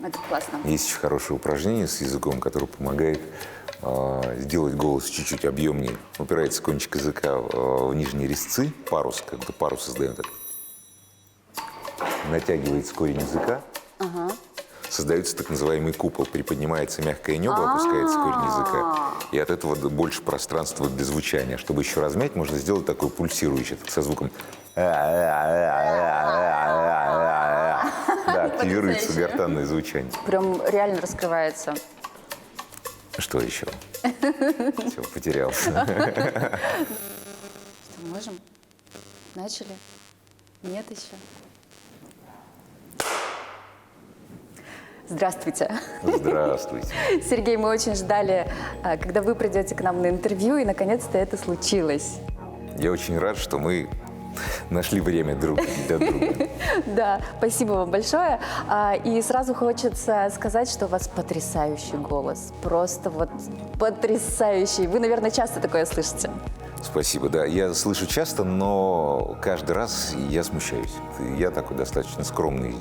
Это классно. Есть еще хорошее упражнение с языком, которое помогает сделать голос чуть-чуть объемнее. Упирается кончик языка в нижние резцы, парус, как будто парус создаем так. Натягивается корень языка, создается так называемый купол, приподнимается мягкое небо, опускается корень языка, и от этого больше пространства для звучания. Чтобы еще размять, можно сделать такой пульсирующий, со звуком. Да, активируется гортанное звучание. Прям реально раскрывается. Что еще? Все, потерялся. Что, можем? Начали? Нет еще? Здравствуйте. Здравствуйте. Сергей, мы очень ждали, когда вы придете к нам на интервью, и наконец-то это случилось. Я очень рад, что мы нашли время друг для друга. Да, спасибо вам большое. И сразу хочется сказать, что у вас потрясающий голос. Просто вот потрясающий. Вы, наверное, часто такое слышите. Спасибо, да. Я слышу часто, но каждый раз я смущаюсь. Я такой достаточно скромный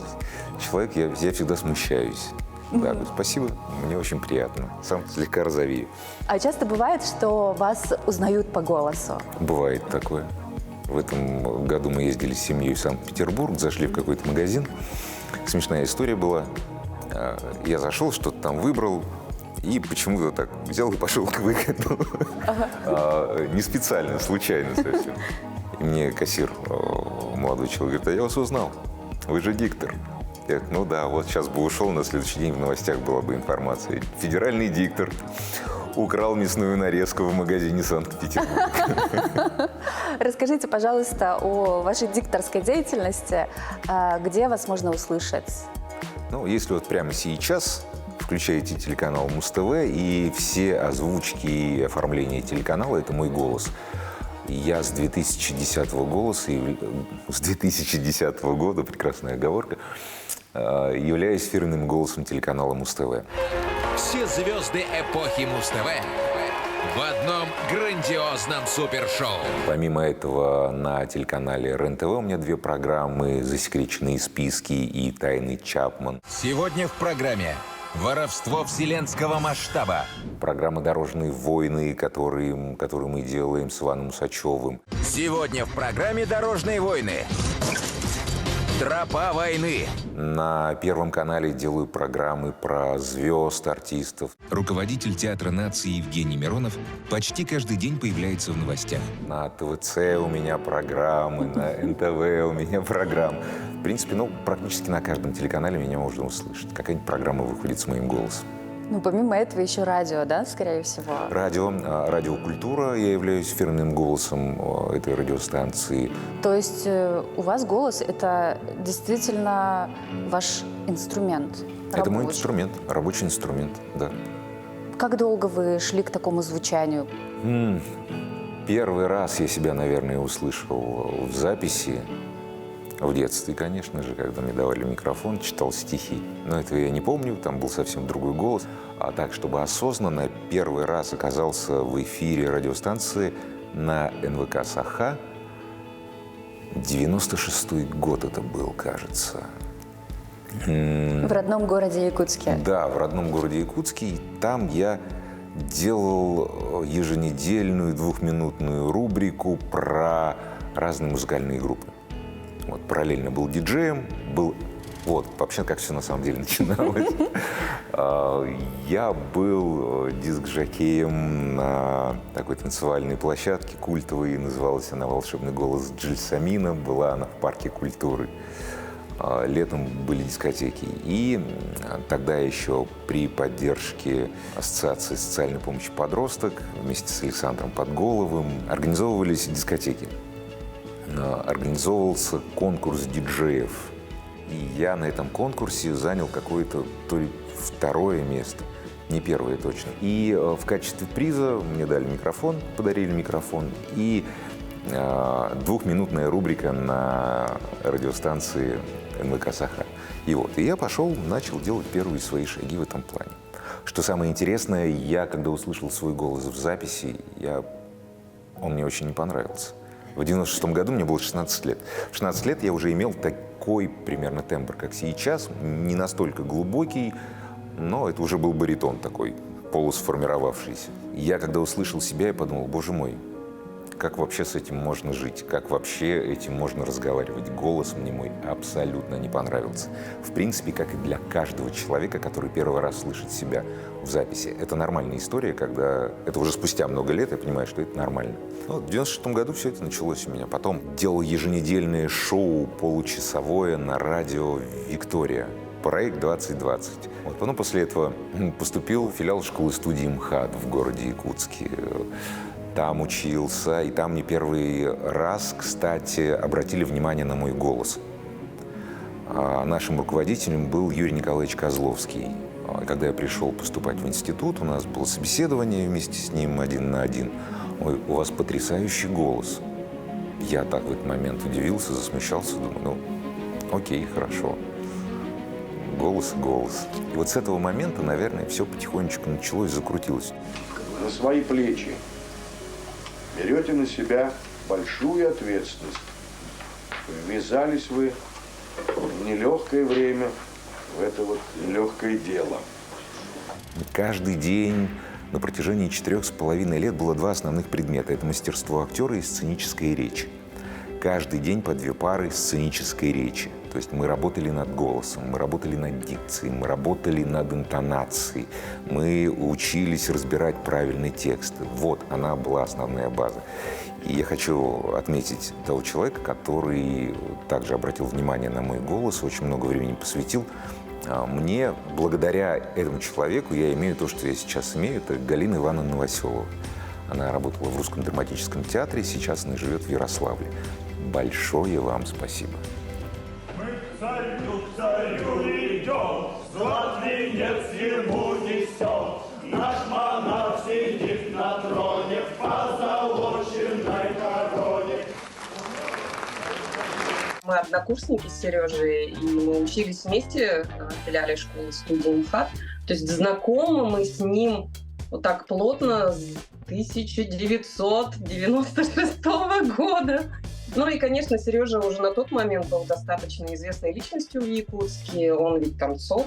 человек, я всегда смущаюсь. Да, спасибо, мне очень приятно. Сам слегка розовею. А часто бывает, что вас узнают по голосу? Бывает такое. В этом году мы ездили с семьей в Санкт-Петербург, зашли в какой-то магазин. Смешная история была. Я зашел, что-то там выбрал, и почему-то так взял и пошел к выходу. Не специально, случайно совсем. И мне кассир, молодой человек, говорит: а я вас узнал, вы же диктор. Я говорю: ну да, вот сейчас бы ушел, на следующий день в новостях была бы информация. Федеральный диктор украл мясную нарезку в магазине Санкт-Петербург. Расскажите, пожалуйста, о вашей дикторской деятельности. Где вас можно услышать? Ну, если вот прямо сейчас включаете телеканал Муз-ТВ, и все озвучки и оформление телеканала – это мой голос. Я с 2010 года, прекрасная оговорка, являюсь эфирным голосом телеканала Муз-ТВ. Все звезды эпохи Муз-ТВ в одном грандиозном супершоу. Помимо этого, на телеканале РЕН-ТВ у меня 2 программы: «Засекреченные списки» и «Тайны Чапман». Сегодня в программе «Воровство вселенского масштаба». Программа «Дорожные войны», которые мы делаем с Иваном Усачевым. Сегодня в программе «Дорожные войны». Тропа войны. На Первом канале делаю программы про звезд, артистов. Руководитель Театра нации Евгений Миронов почти каждый день появляется в новостях. На ТВЦ у меня программы, на НТВ у меня программы. В принципе, практически на каждом телеканале меня можно услышать. Какая-нибудь программа выходит с моим голосом. Ну, помимо этого еще радио, да, скорее всего? Радиокультура. Я являюсь эфирным голосом этой радиостанции. То есть у вас голос – это действительно ваш инструмент? Это мой рабочий? инструмент, рабочий инструмент, да. Как долго вы шли к такому звучанию? Первый раз я себя, наверное, услышал в записи. В детстве, конечно же, когда мне давали микрофон, читал стихи. Но этого я не помню, там был совсем другой голос. А так, чтобы осознанно, первый раз оказался в эфире радиостанции на НВК «Саха». 96-й год это был, кажется. В родном городе Якутске? Да, в родном городе Якутске. Там я делал еженедельную 2-минутную рубрику про разные музыкальные группы. Вот, параллельно был диджеем, вообще, как все на самом деле начиналось. Я был диск-жокеем на такой танцевальной площадке культовой, называлась она «Волшебный голос Джельсамина», была она в парке культуры. Летом были дискотеки. И тогда еще при поддержке Ассоциации социальной помощи подросток вместе с Александром Подголовым организовывались дискотеки. Организовывался конкурс диджеев. И я на этом конкурсе занял какое-то то ли 2-е место, не 1-е точно. И в качестве приза мне дали микрофон, подарили микрофон, и 2-минутная рубрика на радиостанции НВК «Саха». И я пошел, начал делать первые свои шаги в этом плане. Что самое интересное, я, когда услышал свой голос в записи, он мне очень не понравился. В 96-м году мне было 16 лет. В 16 лет я уже имел такой примерно тембр, как сейчас, не настолько глубокий, но это уже был баритон такой, полусформировавшийся. Я, когда услышал себя, я подумал, боже мой, как вообще с этим можно жить? Как вообще этим можно разговаривать? Голос мне мой абсолютно не понравился. В принципе, как и для каждого человека, который первый раз слышит себя в записи. Это нормальная история, когда... Это уже спустя много лет я понимаю, что это нормально. Ну, в 96-м году все это началось у меня. Потом делал еженедельное шоу получасовое на радио «Виктория». Проект 2020. Вот. Потом после этого поступил в филиал школы-студии МХАТ в городе Якутске. Там учился, и там не первый раз, кстати, обратили внимание на мой голос. Нашим руководителем был Юрий Николаевич Козловский. Когда я пришел поступать в институт, у нас было собеседование вместе с ним 1 на 1. Ой, у вас потрясающий голос. Я так в этот момент удивился, засмущался, думаю, ну, окей, хорошо. Голос и голос. И вот с этого момента, наверное, все потихонечку началось, закрутилось. На свои плечи берете на себя большую ответственность. Ввязались вы в нелегкое время, в это вот нелегкое дело. Каждый день на протяжении 4,5 лет было 2 основных предмета. Это мастерство актера и сценическая речь. Каждый день по 2 пары сценической речи. То есть мы работали над голосом, мы работали над дикцией, мы работали над интонацией, мы учились разбирать правильные тексты. Вот она была основная база. И я хочу отметить того человека, который также обратил внимание на мой голос, очень много времени посвятил. Мне, благодаря этому человеку, я имею то, что я сейчас имею, это Галина Ивановна Новоселова. Она работала в Русском драматическом театре, сейчас она живет в Ярославле. Большое вам спасибо. Мы к царю идем, златный венец ему несем. Наш монарх сидит на троне в позолоченной короне. Мы однокурсники с Сережей, и мы учились вместе в филиале школы-студии МХАТ. То есть знакомы мы с ним вот так плотно с 1996 года. Ну и, конечно, Сережа уже на тот момент был достаточно известной личностью в Якутске. Он ведь танцор,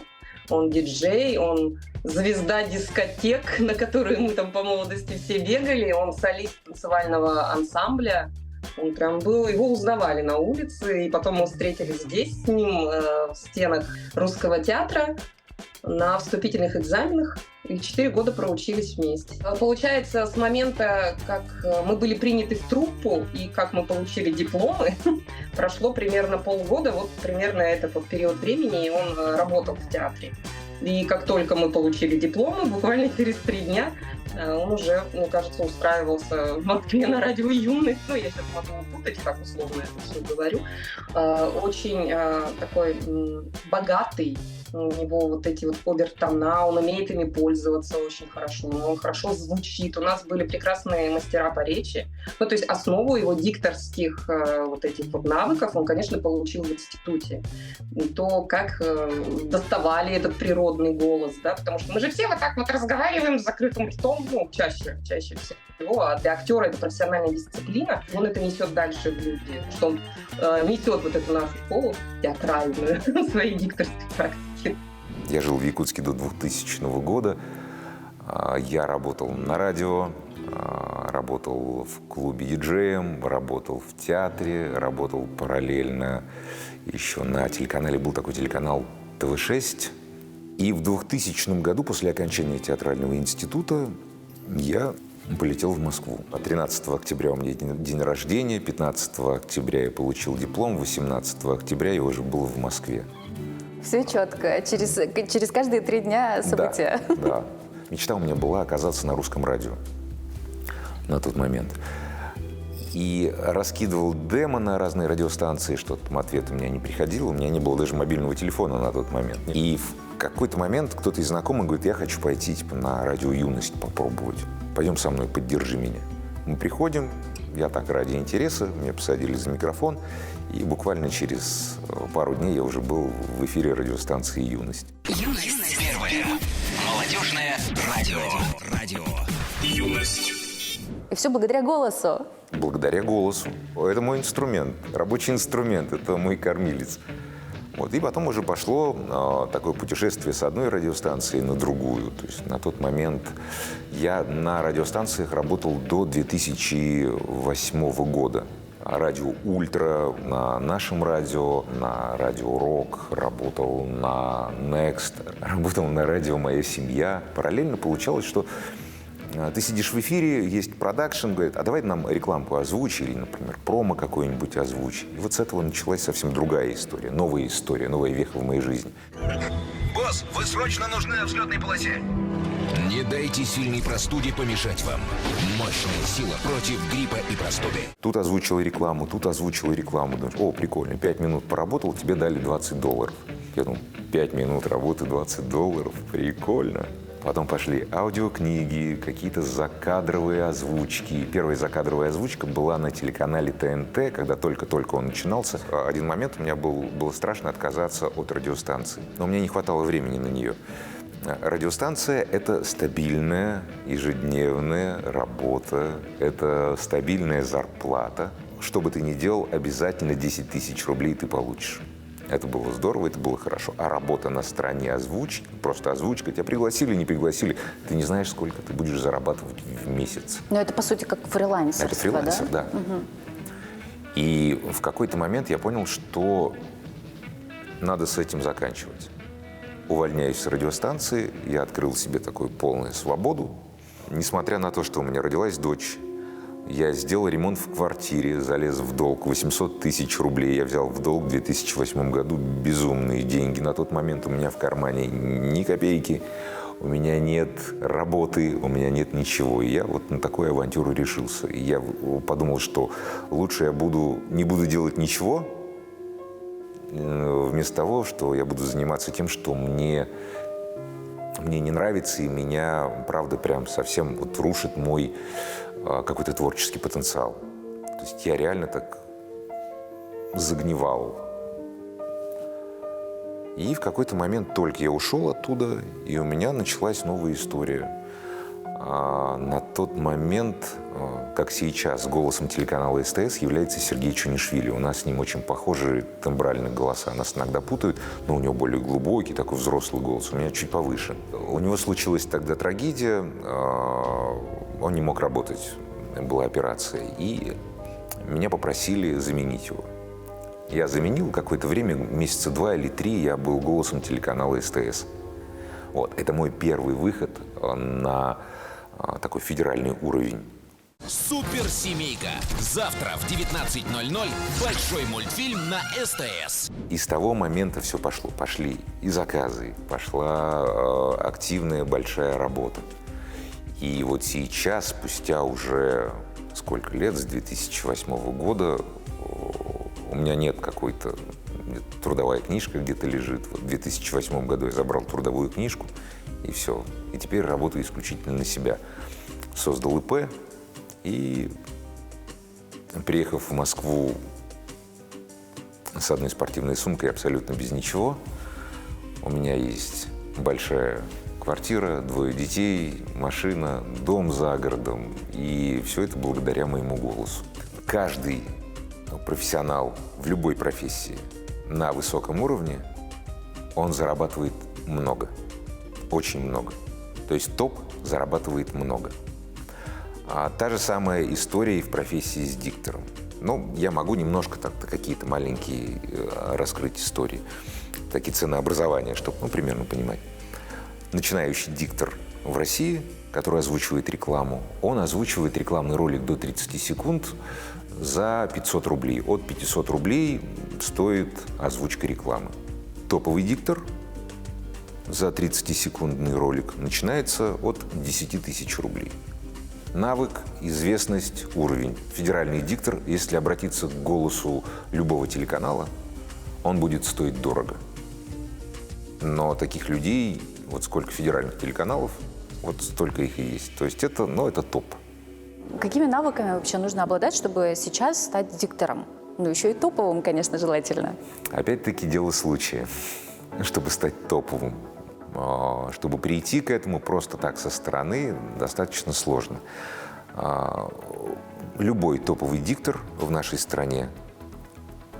он диджей, он звезда дискотек, на которые мы там по молодости все бегали. Он солист танцевального ансамбля. Он прям был, его узнавали на улице. И потом мы встретились здесь с ним в стенах Русского театра на вступительных экзаменах. И 4 года проучились вместе. Получается, с момента, как мы были приняты в труппу и как мы получили дипломы, прошло примерно полгода. Вот примерно этот вот период времени, и он работал в театре. И как только мы получили дипломы, буквально через 3 дня он уже, мне кажется, устраивался в Москве на радио «Юность». Ну, я сейчас могу путать, так условно это все говорю. Очень такой богатый. У него вот эти вот обертона, он умеет ими пользоваться очень хорошо, он хорошо звучит. У нас были прекрасные мастера по речи. Ну, то есть основу его дикторских вот этих вот навыков он, конечно, получил в институте. То, как доставали этот природный голос, да, потому что мы же все вот так вот разговариваем с закрытым ртом, ну, чаще всего, а для актера это профессиональная дисциплина, он это несет дальше в люди, что он несет вот эту нашу школу театральную, своей дикторской практики. Я жил в Якутске до 2000 года. Я работал на радио, работал в клубе диджеем, работал в театре, работал параллельно еще на телеканале, был такой телеканал ТВ-6. И в 2000 году, после окончания театрального института, я полетел в Москву. 13 октября у меня день рождения, 15 октября я получил диплом, 18 октября я уже был в Москве. Все четко. Через каждые 3 дня события. Да. Мечта у меня была оказаться на русском радио на тот момент. И раскидывал демо на разные радиостанции, что там ответ у меня не приходил, у меня не было даже мобильного телефона на тот момент. И в какой-то момент кто-то из знакомых говорит, я хочу пойти на радио «Юность» попробовать. Пойдем со мной, поддержи меня. Мы приходим, я так ради интереса, меня посадили за микрофон, и буквально через пару дней я уже был в эфире радиостанции «Юность». Юность. Первое. Молодежное радио. Юность. И все благодаря голосу. Благодаря голосу. Это мой инструмент, рабочий инструмент, это мой кормилец. Вот. И потом уже пошло такое путешествие с одной радиостанции на другую. То есть на тот момент я на радиостанциях работал до 2008 года. Радио «Ультра», на нашем радио, на радио «Рок», работал на «Next», работал на радио «Моя семья». Параллельно получалось, что ты сидишь в эфире, есть продакшн, говорит, а давай нам рекламку озвучи, или, например, промо какой-нибудь озвучи. И вот с этого началась совсем другая история, новая веха в моей жизни. Босс, вы срочно нужны на взлетной полосе. Не дайте сильной простуде помешать вам. Мощная сила против гриппа и простуды. Тут озвучил рекламу, тут озвучил рекламу. Думаешь, о, прикольно, 5 минут поработал, тебе дали $20. Я думаю, 5 минут работы, $20, прикольно. Потом пошли аудиокниги, какие-то закадровые озвучки. Первая закадровая озвучка была на телеканале ТНТ, когда только-только он начинался. Один момент у меня было страшно отказаться от радиостанции, но у меня не хватало времени на нее. Радиостанция – это стабильная ежедневная работа, это стабильная зарплата. Что бы ты ни делал, обязательно 10 тысяч рублей ты получишь. Это было здорово, это было хорошо. А работа на стороне озвучки, просто озвучка, тебя пригласили, не пригласили, ты не знаешь, сколько ты будешь зарабатывать в месяц. Но это, по сути, как фрилансерство, это фрилансер, да. Угу. И в какой-то момент я понял, что надо с этим заканчивать. Увольняюсь с радиостанции, я открыл себе такую полную свободу. Несмотря на то, что у меня родилась дочь, я сделал ремонт в квартире, залез в долг. 800 тысяч рублей я взял в долг в 2008 году. Безумные деньги. На тот момент у меня в кармане ни копейки. У меня нет работы, у меня нет ничего. И я вот на такую авантюру решился. И я подумал, что лучше я не буду делать ничего, вместо того, что я буду заниматься тем, что мне не нравится, и меня, правда, прям совсем вот рушит мой какой-то творческий потенциал. То есть я реально так загнивал. И в какой-то момент только я ушел оттуда, и у меня началась новая история. На тот момент, как сейчас, голосом телеканала СТС является Сергей Чунишвили. У нас с ним очень похожие тембральные голоса. Нас иногда путают, но у него более глубокий, такой взрослый голос. У меня чуть повыше. У него случилась тогда трагедия. Он не мог работать. Была операция. И меня попросили заменить его. Я заменил какое-то время, месяца 2 или 3, я был голосом телеканала СТС. Вот. Это мой первый выход на такой федеральный уровень. Суперсемейка. Завтра в 19:00 большой мультфильм на СТС. И с того момента все пошло. Пошли и заказы, пошла активная большая работа. И вот сейчас, спустя уже сколько лет, с 2008 года, у меня нет какой-то трудовая книжка где-то лежит. Вот в 2008 году я забрал трудовую книжку, и все. И теперь работаю исключительно на себя. Создал ИП, и, приехав в Москву с одной спортивной сумкой, абсолютно без ничего, у меня есть большая квартира, 2 детей, машина, дом за городом. И все это благодаря моему голосу. Каждый профессионал в любой профессии на высоком уровне, он зарабатывает много, очень много. То есть топ зарабатывает много. А та же самая история и в профессии с диктором. Ну, я могу немножко так-то какие-то маленькие раскрыть истории, такие ценообразования, чтобы, примерно понимать. Начинающий диктор в России, который озвучивает рекламу, он озвучивает рекламный ролик до 30 секунд за 500 рублей. От 500 рублей стоит озвучка рекламы. Топовый диктор за 30-секундный ролик начинается от 10 тысяч рублей. Навык, известность, уровень. Федеральный диктор, если обратиться к голосу любого телеканала, он будет стоить дорого. Но таких людей, вот сколько федеральных телеканалов, вот столько их и есть. То есть это топ. Какими навыками вообще нужно обладать, чтобы сейчас стать диктором? Ну, еще и топовым, конечно, желательно. Опять-таки дело случая, чтобы стать топовым. Чтобы прийти к этому просто так со стороны, достаточно сложно. Любой топовый диктор в нашей стране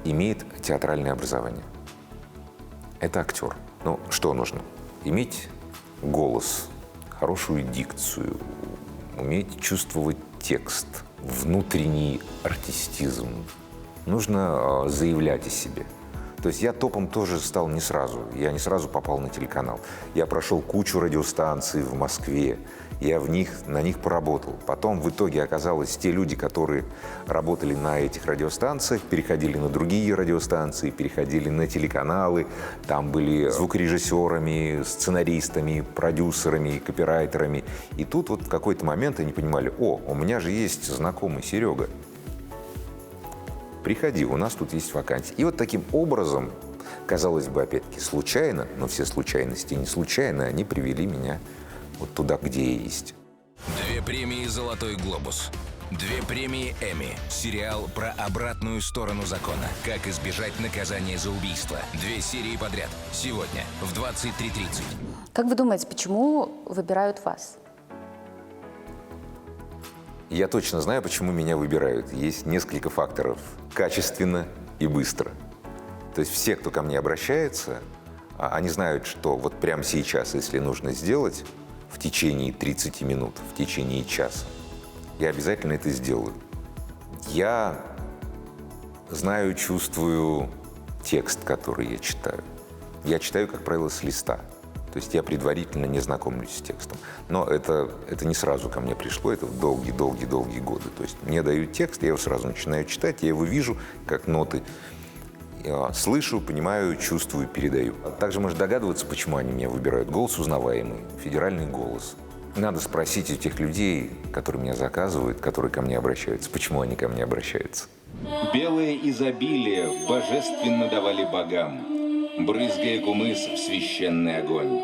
имеет театральное образование. это актер. Ну, что нужно? Иметь голос, хорошую дикцию, уметь чувствовать текст, внутренний артистизм. Нужно заявлять о себе. То есть я топом тоже стал не сразу. Я не сразу попал на телеканал. Я прошел кучу радиостанций в Москве. Я на них поработал. Потом в итоге оказалось, те люди, которые работали на этих радиостанциях, переходили на другие радиостанции, переходили на телеканалы. Там были звукорежиссерами, сценаристами, продюсерами, копирайтерами. И тут вот в какой-то момент они понимали: о, у меня же есть знакомый Серега. Приходи, у нас тут есть вакансия. И вот таким образом, казалось бы, опять-таки случайно, но все случайности не случайны, они привели меня вот туда, где я есть. 2 премии «Золотой глобус». 2 премии «Эмми». Сериал про обратную сторону закона. Как избежать наказания за убийство. 2 серии подряд. Сегодня в 23:30. Как вы думаете, почему выбирают вас? Я точно знаю, почему меня выбирают. Есть несколько факторов. Качественно и быстро. То есть все, кто ко мне обращается, они знают, что вот прямо сейчас, если нужно сделать, в течение 30 минут, в течение часа, я обязательно это сделаю. Я знаю, чувствую текст, который я читаю. Я читаю, как правило, с листа. То есть я предварительно не знакомлюсь с текстом. Но это не сразу ко мне пришло, это долгие-долгие годы. То есть мне дают текст, я его сразу начинаю читать, я его вижу, как ноты. Я слышу, понимаю, чувствую, передаю. Также можно догадываться, почему они меня выбирают. Голос узнаваемый, федеральный голос. Надо спросить у тех людей, которые меня заказывают, которые ко мне обращаются, почему они ко мне обращаются. Белое изобилие божественно давали богам, брызгая кумыс в священный огонь.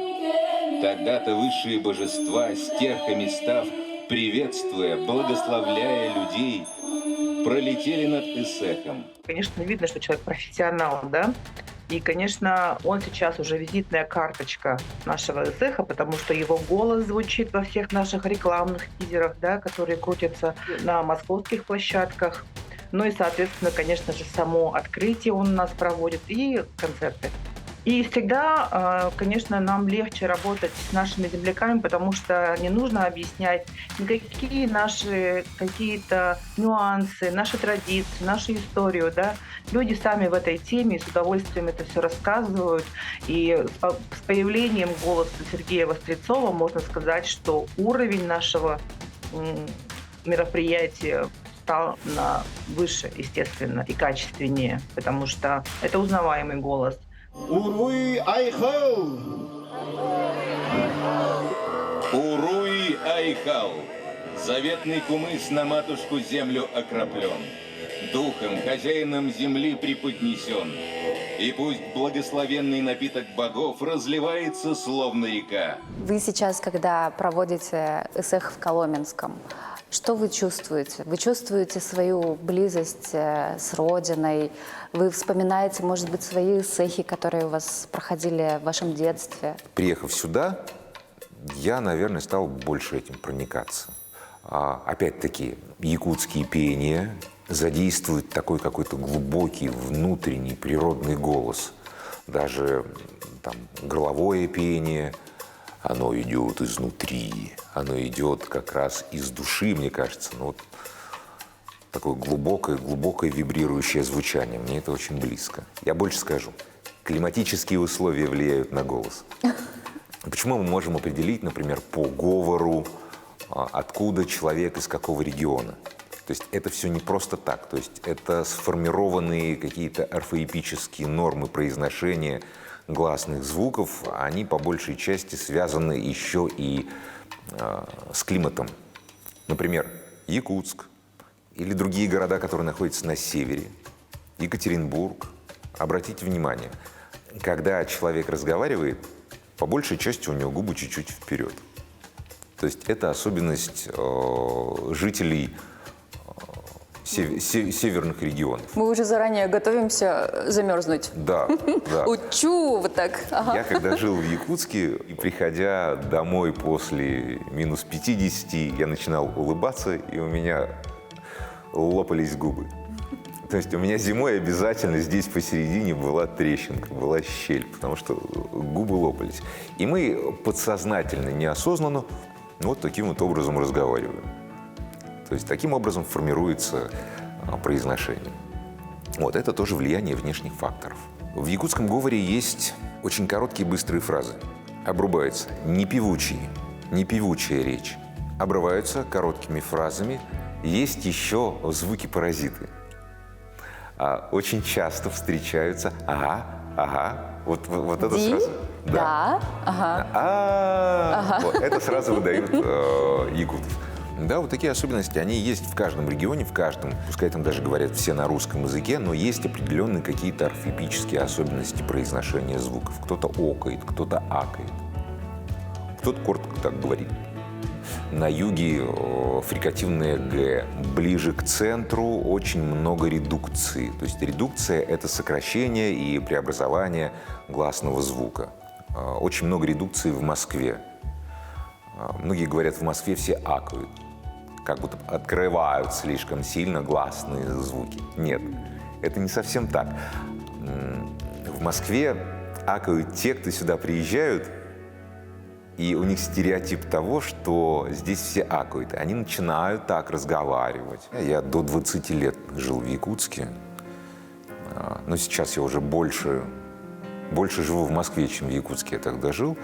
Тогда-то высшие божества, стерхами став, приветствуя, благословляя людей, пролетели над Эсэхом. Конечно, видно, что человек профессионал, да? И, конечно, он сейчас уже визитная карточка нашего Эсэха, потому что его голос звучит во всех наших рекламных тизерах, да, которые крутятся на московских площадках. Ну и, соответственно, конечно же, само открытие он у нас проводит и концерты. И всегда, конечно, нам легче работать с нашими земляками, потому что не нужно объяснять никакие наши какие-то нюансы, наши традиции, нашу историю. Да? Люди сами в этой теме с удовольствием это все рассказывают. И с появлением голоса Сергея Вострецова можно сказать, что уровень нашего мероприятия стал на выше, естественно, и качественнее, потому что это узнаваемый голос. Уруй Айхал! Уруй Айхал! Заветный кумыс на матушку землю окроплен, духом, хозяином земли преподнесен. И пусть благословенный напиток богов разливается, словно река. Вы сейчас, когда проводите Эсэх в Коломенском, что вы чувствуете? Вы чувствуете свою близость с Родиной? Вы вспоминаете, может быть, свои эсэхи, которые у вас проходили в вашем детстве? Приехав сюда, я, наверное, стал больше этим проникаться. Опять-таки, якутские пения задействуют такой какой-то глубокий внутренний природный голос. Даже там горловое пение, оно идет изнутри, оно идет как раз из души, мне кажется. Ну, вот такое глубокое вибрирующее звучание. Мне это очень близко. Я больше скажу. Климатические условия влияют на голос. Почему мы можем определить, например, по говору, откуда человек, из какого региона? То есть это все не просто так. То есть это сформированные какие-то орфоэпические нормы произношения гласных звуков. Они по большей части связаны еще и с климатом. Например, Якутск или другие города, которые находятся на севере, Екатеринбург. Обратите внимание, когда человек разговаривает, по большей части у него губы чуть-чуть вперед. То есть это особенность жителей северных регионов. Мы уже заранее готовимся замерзнуть. Да, да. Учу, вот так. Ага. Я когда жил в Якутске, и приходя домой после минус 50, я начинал улыбаться, и у меня лопались губы. То есть у меня зимой обязательно здесь посередине была трещинка, была щель, потому что губы лопались. И мы подсознательно, неосознанно вот таким вот образом разговариваем. То есть таким образом формируется произношение. Вот это тоже влияние внешних факторов. В якутском говоре есть очень короткие быстрые фразы. Обрубаются непевучая речь. Обрываются короткими фразами. Есть еще звуки-паразиты. Очень часто встречаются ага. Вот это Ди, сразу. да, ага. Вот это сразу выдают якутов. Да, вот такие особенности, они есть в каждом регионе, в каждом. Пускай там даже говорят все на русском языке, но есть определенные какие-то орфоэпические особенности произношения звуков. Кто-то окает, кто-то акает, кто-то коротко так говорит. На юге фрикативное «г». Ближе к центру очень много редукции. То есть редукция – это сокращение и преобразование гласного звука. Очень много редукции в Москве. Многие говорят, в Москве все акают, как будто открывают слишком сильно гласные звуки. Нет, это не совсем так. В Москве акают те, кто сюда приезжают, и у них стереотип того, что здесь все акают. Они начинают так разговаривать. Я до 20 лет жил в Якутске, но сейчас я уже больше живу в Москве, чем в Якутске я тогда жил.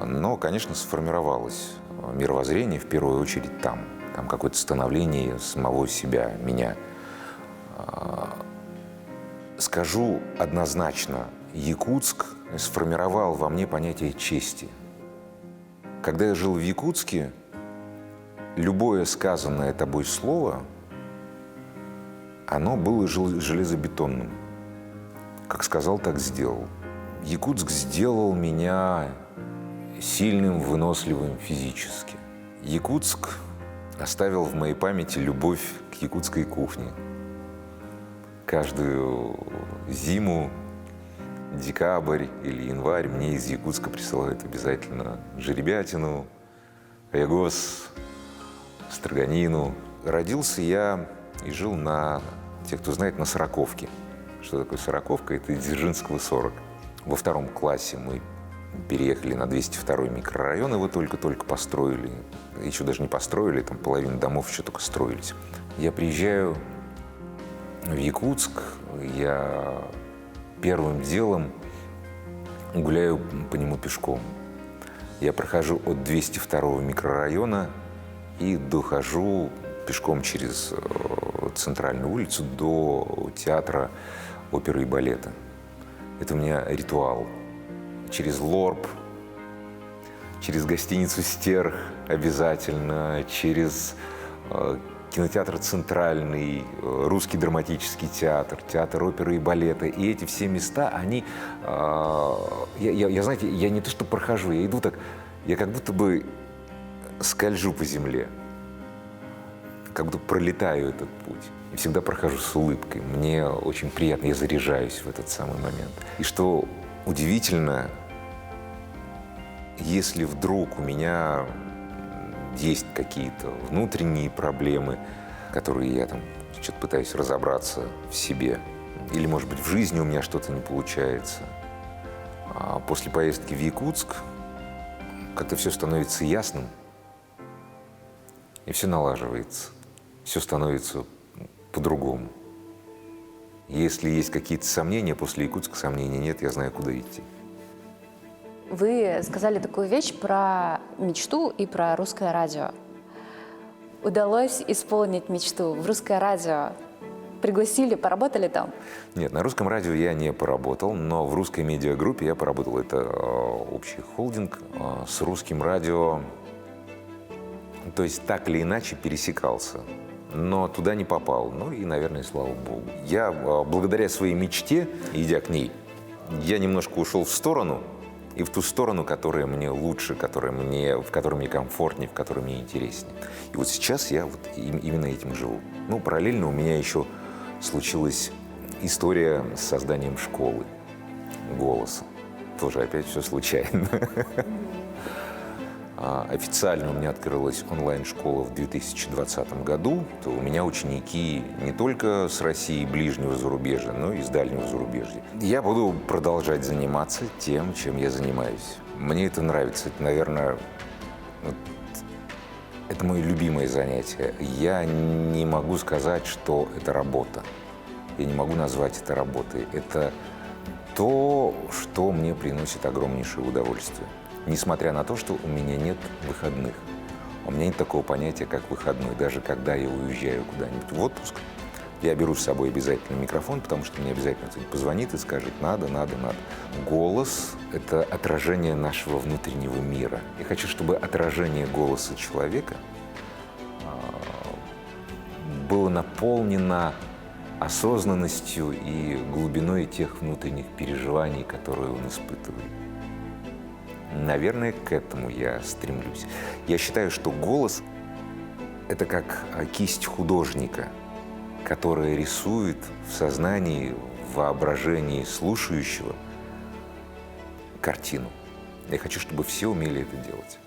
Но, конечно, сформировалось мировоззрение, в первую очередь, там какое-то становление самого себя, меня. Скажу однозначно, Якутск сформировал во мне понятие чести. Когда я жил в Якутске, любое сказанное тобой слово, оно было железобетонным. Как сказал, так сделал. Якутск сделал меня сильным, выносливым физически. Якутск оставил в моей памяти любовь к якутской кухне. Каждую зиму, декабрь или январь мне из Якутска присылают обязательно жеребятину, аягос, строганину. Родился я и жил те, кто знает, на Сороковке. Что такое Сороковка? Это Дзержинского 40. Во 2 классе мы переехали на 202-й микрорайон, его только-только построили. Еще даже не построили, там половина домов еще только строились. Я приезжаю в Якутск, я первым делом гуляю по нему пешком. Я прохожу от 202-го микрорайона и дохожу пешком через центральную улицу до театра оперы и балета. Это у меня ритуал. Через Лорб, через гостиницу «Стерх» обязательно, через кинотеатр «Центральный», Русский драматический театр, театр оперы и балета. И эти все места, они… знаете, я не то что прохожу, я иду так, я как будто бы скольжу по земле, как будто пролетаю этот путь. И всегда прохожу с улыбкой. Мне очень приятно, я заряжаюсь в этот самый момент. И что удивительно, если вдруг у меня есть какие-то внутренние проблемы, которые я там что-то пытаюсь разобраться в себе, или, может быть, в жизни у меня что-то не получается, а после поездки в Якутск как-то все становится ясным, и все налаживается, все становится по-другому. Если есть какие-то сомнения, после Якутска сомнений нет, я знаю, куда идти. Вы сказали такую вещь про мечту и про русское радио. Удалось исполнить мечту? В русское радио пригласили, поработали там? Нет, на русском радио я не поработал, но в русской медиагруппе я поработал. Это общий холдинг с русским радио. То есть так или иначе пересекался, но туда не попал. Ну и, наверное, слава богу. Я благодаря своей мечте, идя к ней, я немножко ушел в сторону, и в ту сторону, которая мне лучше, в которой мне комфортнее, в которой мне интереснее. И вот сейчас я вот именно этим живу. Ну, параллельно у меня еще случилась история с созданием школы голоса. Тоже опять все случайно. Официально у меня открылась онлайн-школа в 2020 году. То у меня ученики не только с России и ближнего зарубежья, но и с дальнего зарубежья. Я буду продолжать заниматься тем, чем я занимаюсь. Мне это нравится. Это, наверное, это мое любимое занятие. Я не могу сказать, что это работа. Я не могу назвать это работой. Это то, что мне приносит огромнейшее удовольствие. Несмотря на то, что у меня нет выходных. У меня нет такого понятия, как выходной. Даже когда я уезжаю куда-нибудь в отпуск, я беру с собой обязательно микрофон, потому что мне обязательно кто-нибудь позвонит и скажет «надо». Голос — это отражение нашего внутреннего мира. Я хочу, чтобы отражение голоса человека было наполнено осознанностью и глубиной тех внутренних переживаний, которые он испытывает. Наверное, к этому я стремлюсь. Я считаю, что голос — это как кисть художника, которая рисует в сознании, в воображении слушающего картину. Я хочу, чтобы все умели это делать.